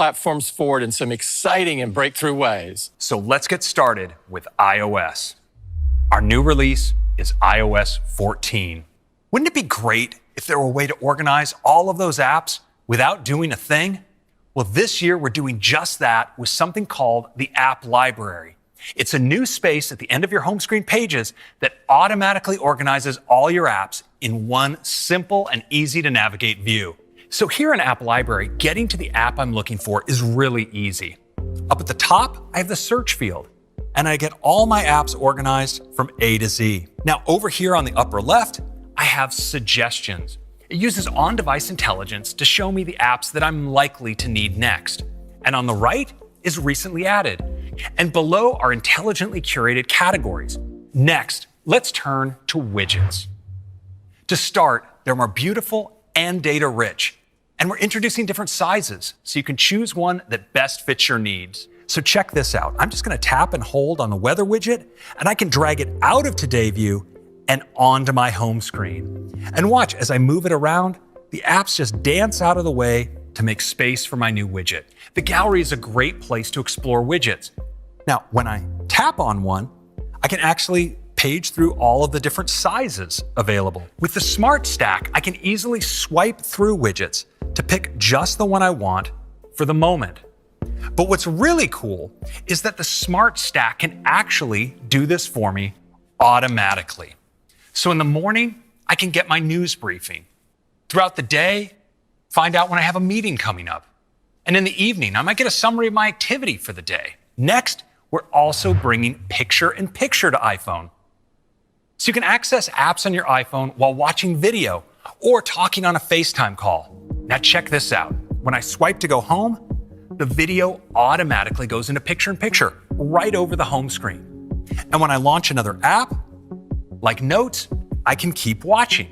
platforms forward in some exciting and breakthrough ways. So let's get started with iOS. Our new release is iOS 14. Wouldn't it be great if there were a way to organize all of those apps without doing a thing? Well, this year we're doing just that with something called the App Library. It's a new space at the end of your home screen pages that automatically organizes all your apps in one simple and easy to navigate view. So here in App Library, getting to the app I'm looking for is really easy. Up at the top, I have the search field, and I get all my apps organized from A to Z. Now over here on the upper left, I have suggestions. It uses on-device intelligence to show me the apps that I'm likely to need next. And on the right is recently added. And below are intelligently curated categories. Next, let's turn to widgets. To start, they're more beautiful and data-rich. And we're introducing different sizes, so you can choose one that best fits your needs. So check this out. I'm just going to tap and hold on the weather widget, and I can drag it out of Today View and onto my home screen. And watch, as I move it around, the apps just dance out of the way to make space for my new widget. The gallery is a great place to explore widgets. Now, when I tap on one, I can actually page through all of the different sizes available. With the Smart Stack, I can easily swipe through widgets to pick just the one I want for the moment. But what's really cool is that the Smart Stack can actually do this for me automatically. So in the morning, I can get my news briefing. Throughout the day, find out when I have a meeting coming up. And in the evening, I might get a summary of my activity for the day. Next, we're also bringing picture-in-picture to iPhone. So you can access apps on your iPhone while watching video or talking on a FaceTime call. Now check this out. When I swipe to go home, the video automatically goes into picture-in-picture right over the home screen. And when I launch another app, like Notes, I can keep watching.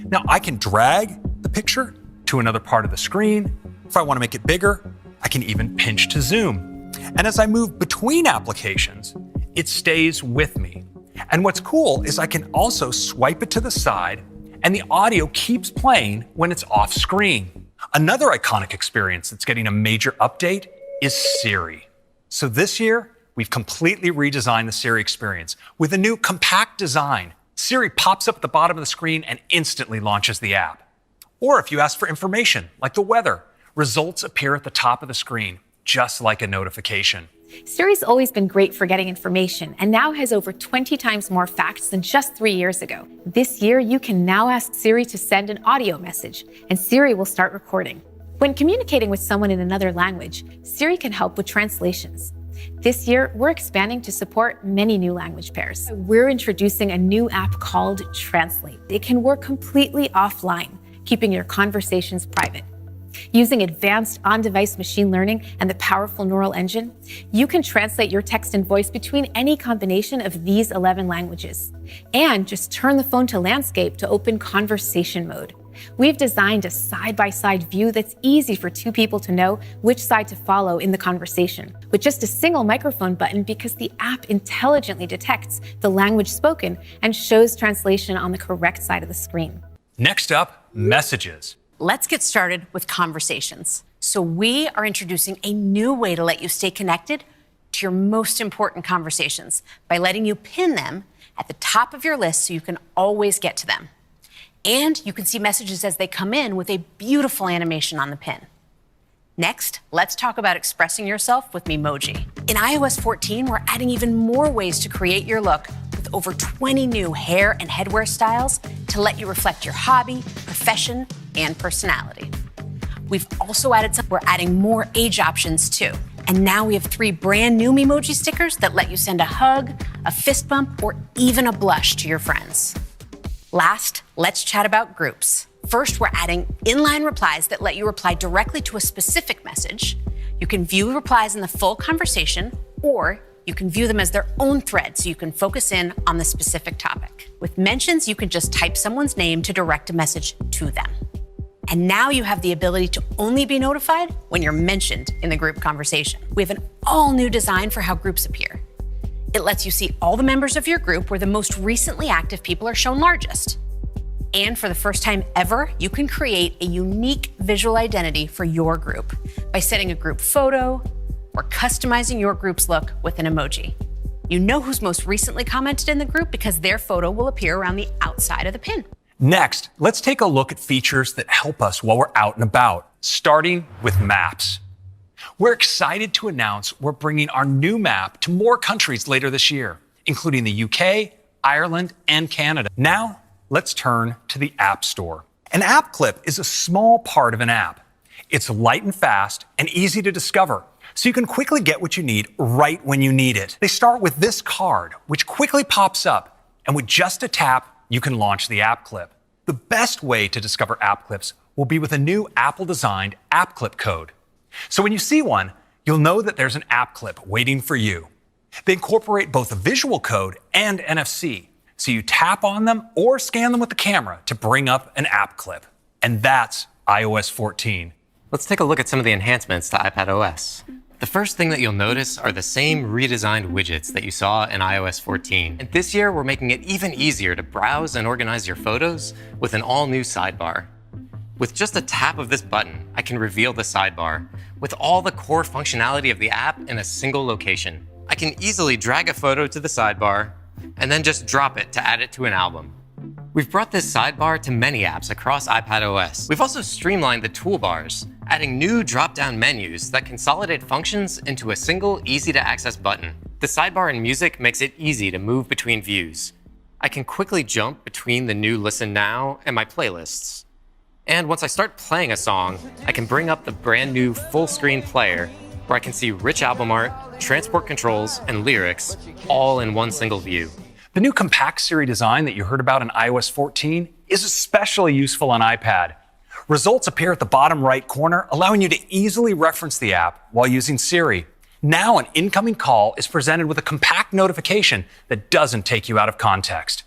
Now I can drag the picture to another part of the screen. If I want to make it bigger, I can even pinch to zoom. And as I move between applications, it stays with me. And what's cool is I can also swipe it to the side and the audio keeps playing when it's off screen. Another iconic experience that's getting a major update is Siri. So this year, we've completely redesigned the Siri experience with a new compact design. Siri pops up at the bottom of the screen and instantly launches the app. Or if you ask for information, like the weather, results appear at the top of the screen, just like a notification. Siri's always been great for getting information and now has over 20 times more facts than just 3 years ago. This year, you can now ask Siri to send an audio message, and Siri will start recording. When communicating with someone in another language, Siri can help with translations. This year, we're expanding to support many new language pairs. We're introducing a new app called Translate. It can work completely offline, keeping your conversations private. Using advanced on-device machine learning and the powerful neural engine, you can translate your text and voice between any combination of these 11 languages. And just turn the phone to landscape to open conversation mode. We've designed a side-by-side view that's easy for two people to know which side to follow in the conversation, with just a single microphone button because the app intelligently detects the language spoken and shows translation on the correct side of the screen. Next up, messages. Let's get started with conversations. So we are introducing a new way to let you stay connected to your most important conversations by letting you pin them at the top of your list so you can always get to them. And you can see messages as they come in with a beautiful animation on the pin. Next, let's talk about expressing yourself with Memoji. In iOS 14, we're adding even more ways to create your look with over 20 new hair and headwear styles to let you reflect your hobby, profession, and personality. We've also we're adding more age options too. And now we have 3 brand new Memoji stickers that let you send a hug, a fist bump, or even a blush to your friends. Last, let's chat about groups. First, we're adding inline replies that let you reply directly to a specific message. You can view replies in the full conversation, or you can view them as their own thread so you can focus in on the specific topic. With mentions, you can just type someone's name to direct a message to them. And now you have the ability to only be notified when you're mentioned in the group conversation. We have an all-new design for how groups appear. It lets you see all the members of your group where the most recently active people are shown largest. And for the first time ever, you can create a unique visual identity for your group by setting a group photo or customizing your group's look with an emoji. You know who's most recently commented in the group because their photo will appear around the outside of the pin. Next, let's take a look at features that help us while we're out and about, starting with maps. We're excited to announce we're bringing our new map to more countries later this year, including the UK, Ireland, and Canada. Now, let's turn to the App Store. An app clip is a small part of an app. It's light and fast and easy to discover, so you can quickly get what you need right when you need it. They start with this card, which quickly pops up, and with just a tap, you can launch the app clip. The best way to discover app clips will be with a new Apple-designed app clip code. So when you see one, you'll know that there's an app clip waiting for you. They incorporate both a visual code and NFC, so you tap on them or scan them with the camera to bring up an app clip. And that's iOS 14. Let's take a look at some of the enhancements to iPadOS. The first thing that you'll notice are the same redesigned widgets that you saw in iOS 14. And this year, we're making it even easier to browse and organize your photos with an all-new sidebar. With just a tap of this button, I can reveal the sidebar with all the core functionality of the app in a single location. I can easily drag a photo to the sidebar and then just drop it to add it to an album. We've brought this sidebar to many apps across iPadOS. We've also streamlined the toolbars, adding new drop-down menus that consolidate functions into a single, easy-to-access button. The sidebar in Music makes it easy to move between views. I can quickly jump between the new Listen Now and my playlists. And once I start playing a song, I can bring up the brand new full-screen player where I can see rich album art, transport controls, and lyrics all in one single view. The new compact Siri design that you heard about in iOS 14 is especially useful on iPad. Results appear at the bottom right corner, allowing you to easily reference the app while using Siri. Now an incoming call is presented with a compact notification that doesn't take you out of context.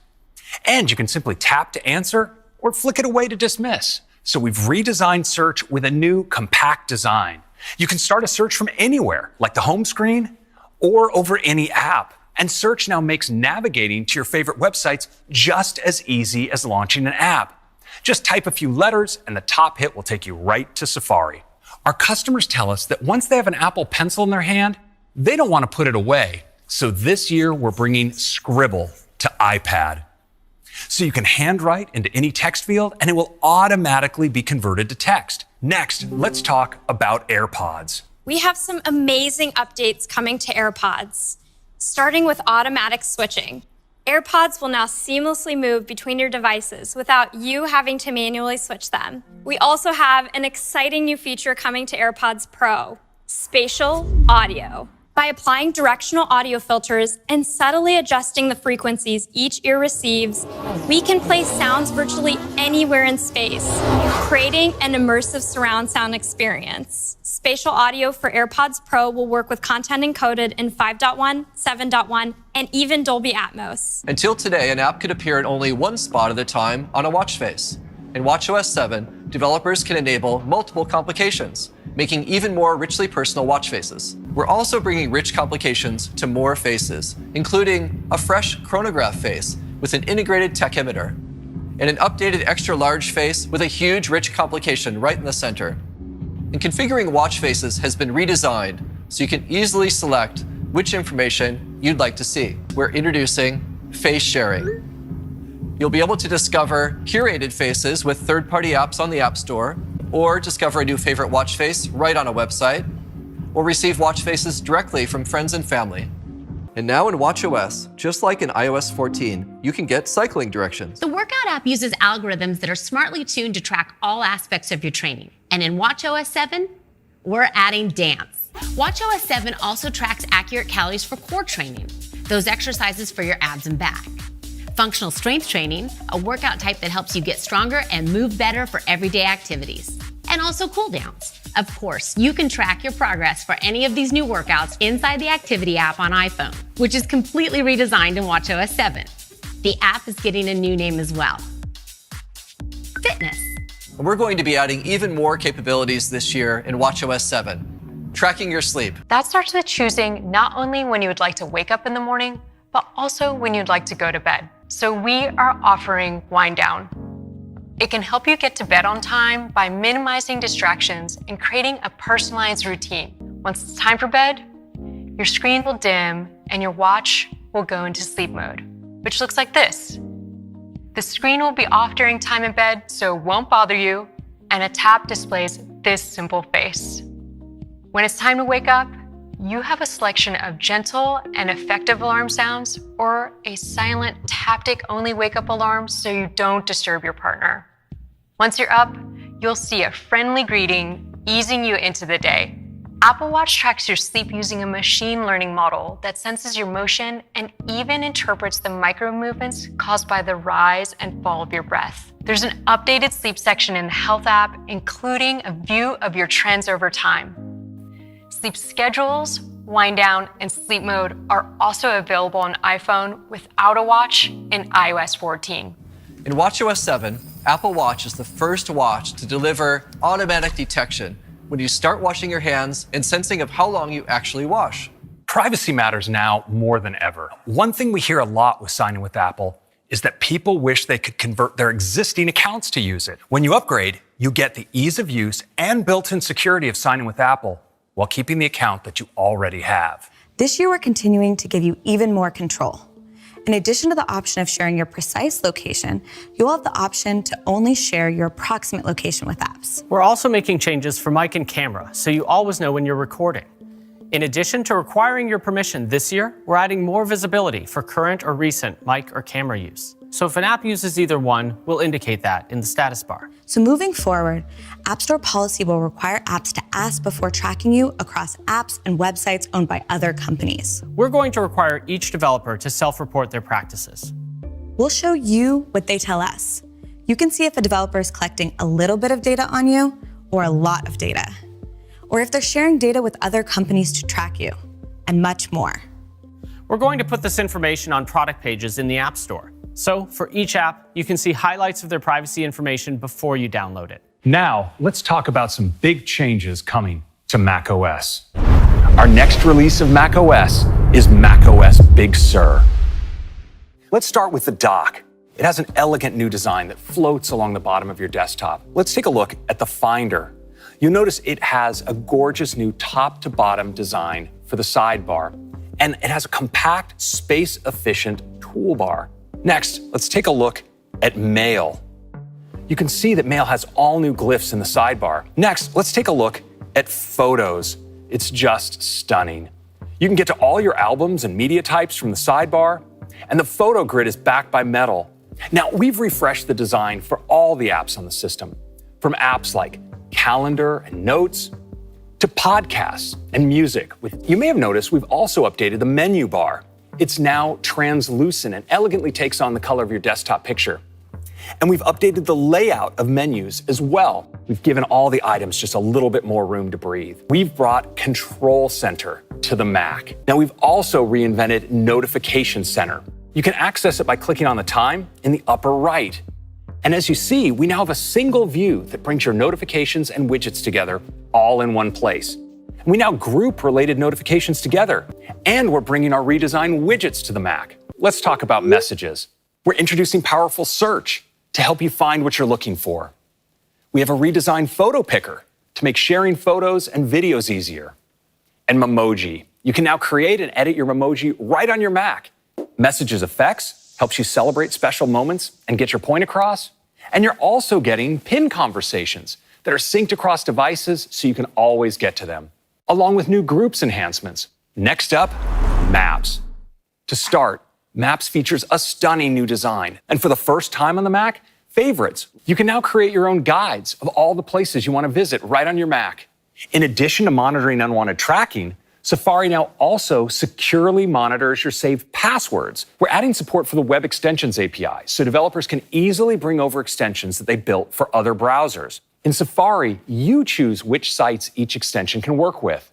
And you can simply tap to answer or flick it away to dismiss. So we've redesigned search with a new compact design. You can start a search from anywhere, like the home screen or over any app. And search now makes navigating to your favorite websites just as easy as launching an app. Just type a few letters and the top hit will take you right to Safari. Our customers tell us that once they have an Apple Pencil in their hand, they don't want to put it away. So this year we're bringing Scribble to iPad. So you can handwrite into any text field and it will automatically be converted to text. Next, let's talk about AirPods. We have some amazing updates coming to AirPods. Starting with automatic switching. AirPods will now seamlessly move between your devices without you having to manually switch them. We also have an exciting new feature coming to AirPods Pro, spatial audio. By applying directional audio filters and subtly adjusting the frequencies each ear receives, we can play sounds virtually anywhere in space, creating an immersive surround sound experience. Spatial audio for AirPods Pro will work with content encoded in 5.1, 7.1, and even Dolby Atmos. Until today, an app could appear in only one spot at a time on a watch face. In watchOS 7, developers can enable multiple complications, making even more richly personal watch faces. We're also bringing rich complications to more faces, including a fresh chronograph face with an integrated tachymeter, and an updated extra-large face with a huge rich complication right in the center. And configuring watch faces has been redesigned so you can easily select which information you'd like to see. We're introducing face sharing. You'll be able to discover curated faces with third-party apps on the App Store, or discover a new favorite watch face right on a website, or receive watch faces directly from friends and family. And now in watchOS, just like in iOS 14, you can get cycling directions. The workout app uses algorithms that are smartly tuned to track all aspects of your training. And in watchOS 7, we're adding dance. watchOS 7 also tracks accurate calories for core training, those exercises for your abs and back. Functional strength training, a workout type that helps you get stronger and move better for everyday activities. And also cool downs. Of course, you can track your progress for any of these new workouts inside the Activity app on iPhone, which is completely redesigned in watchOS 7. The app is getting a new name as well. Fitness. And we're going to be adding even more capabilities this year in watchOS 7. Tracking your sleep. That starts with choosing not only when you would like to wake up in the morning, but also when you'd like to go to bed. So we are offering Wind Down. It can help you get to bed on time by minimizing distractions and creating a personalized routine. Once it's time for bed, your screen will dim and your watch will go into sleep mode, which looks like this. The screen will be off during time in bed, so it won't bother you, and a tap displays this simple face. When it's time to wake up, you have a selection of gentle and effective alarm sounds or a silent taptic-only wake-up alarm so you don't disturb your partner. Once you're up, you'll see a friendly greeting easing you into the day. Apple Watch tracks your sleep using a machine learning model that senses your motion and even interprets the micro movements caused by the rise and fall of your breath. There's an updated sleep section in the Health app, including a view of your trends over time. Sleep schedules, wind down, and sleep mode are also available on iPhone without a watch in iOS 14. In watchOS 7, Apple Watch is the first watch to deliver automatic detection when you start washing your hands and sensing of how long you actually wash. Privacy matters now more than ever. One thing we hear a lot with signing with Apple is that people wish they could convert their existing accounts to use it. When you upgrade, you get the ease of use and built-in security of signing with Apple while keeping the account that you already have. This year, we're continuing to give you even more control. In addition to the option of sharing your precise location, you'll have the option to only share your approximate location with apps. We're also making changes for mic and camera, so you always know when you're recording. In addition to requiring your permission this year, we're adding more visibility for current or recent mic or camera use. So if an app uses either one, we'll indicate that in the status bar. So moving forward, App Store policy will require apps to ask before tracking you across apps and websites owned by other companies. We're going to require each developer to self-report their practices. We'll show you what they tell us. You can see if a developer is collecting a little bit of data on you or a lot of data, or if they're sharing data with other companies to track you, and much more. We're going to put this information on product pages in the App Store. So for each app, you can see highlights of their privacy information before you download it. Now, let's talk about some big changes coming to macOS. Our next release of macOS is macOS Big Sur. Let's start with the dock. It has an elegant new design that floats along the bottom of your desktop. Let's take a look at the Finder. You'll notice it has a gorgeous new top-to-bottom design for the sidebar, and it has a compact, space-efficient toolbar. Next, let's take a look at Mail. You can see that Mail has all new glyphs in the sidebar. Next, let's take a look at Photos. It's just stunning. You can get to all your albums and media types from the sidebar, and the photo grid is backed by metal. Now, we've refreshed the design for all the apps on the system, from apps like Calendar and Notes to podcasts and music. You may have noticed we've also updated the menu bar. It's now translucent and elegantly takes on the color of your desktop picture. And we've updated the layout of menus as well. We've given all the items just a little bit more room to breathe. We've brought Control Center to the Mac. Now, we've also reinvented Notification Center. You can access it by clicking on the time in the upper right. And as you see, we now have a single view that brings your notifications and widgets together all in one place. We now group related notifications together, and we're bringing our redesigned widgets to the Mac. Let's talk about Messages. We're introducing powerful search to help you find what you're looking for. We have a redesigned photo picker to make sharing photos and videos easier. And Memoji. You can now create and edit your Memoji right on your Mac. Messages Effects helps you celebrate special moments and get your point across. And you're also getting pin conversations that are synced across devices so you can always get to them, along with new Groups enhancements. Next up, Maps. To start, Maps features a stunning new design. And for the first time on the Mac, Favorites. You can now create your own guides of all the places you want to visit right on your Mac. In addition to monitoring unwanted tracking, Safari now also securely monitors your saved passwords. We're adding support for the Web Extensions API, so developers can easily bring over extensions that they built for other browsers. In Safari, you choose which sites each extension can work with.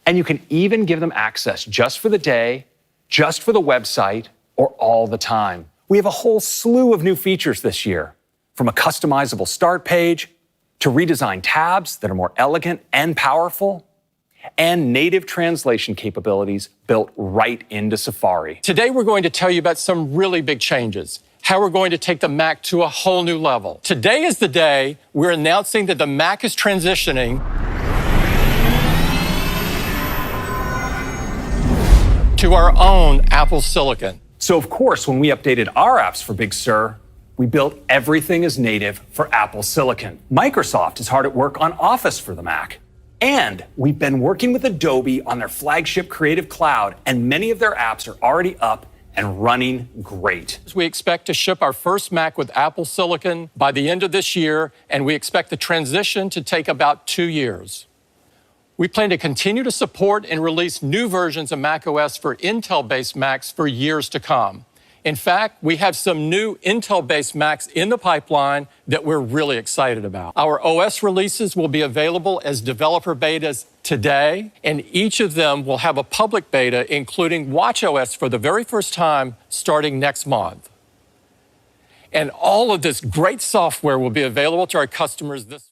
And you can even give them access just for the day, just for the website, or all the time. We have a whole slew of new features this year, from a customizable start page to redesigned tabs that are more elegant and powerful, and native translation capabilities built right into Safari. Today, we're going to tell you about some really big changes, how we're going to take the Mac to a whole new level. Today is the day we're announcing that the Mac is transitioning to our own Apple Silicon. So, of course, when we updated our apps for Big Sur, we built everything as native for Apple Silicon. Microsoft is hard at work on Office for the Mac. And we've been working with Adobe on their flagship Creative Cloud, and many of their apps are already up and running great. We expect to ship our first Mac with Apple Silicon by the end of this year, and we expect the transition to take about 2 years. We plan to continue to support and release new versions of macOS for Intel-based Macs for years to come. In fact, we have some new Intel-based Macs in the pipeline that we're really excited about. Our OS releases will be available as developer betas today, and each of them will have a public beta, including watchOS for the very first time starting next month. And all of this great software will be available to our customers this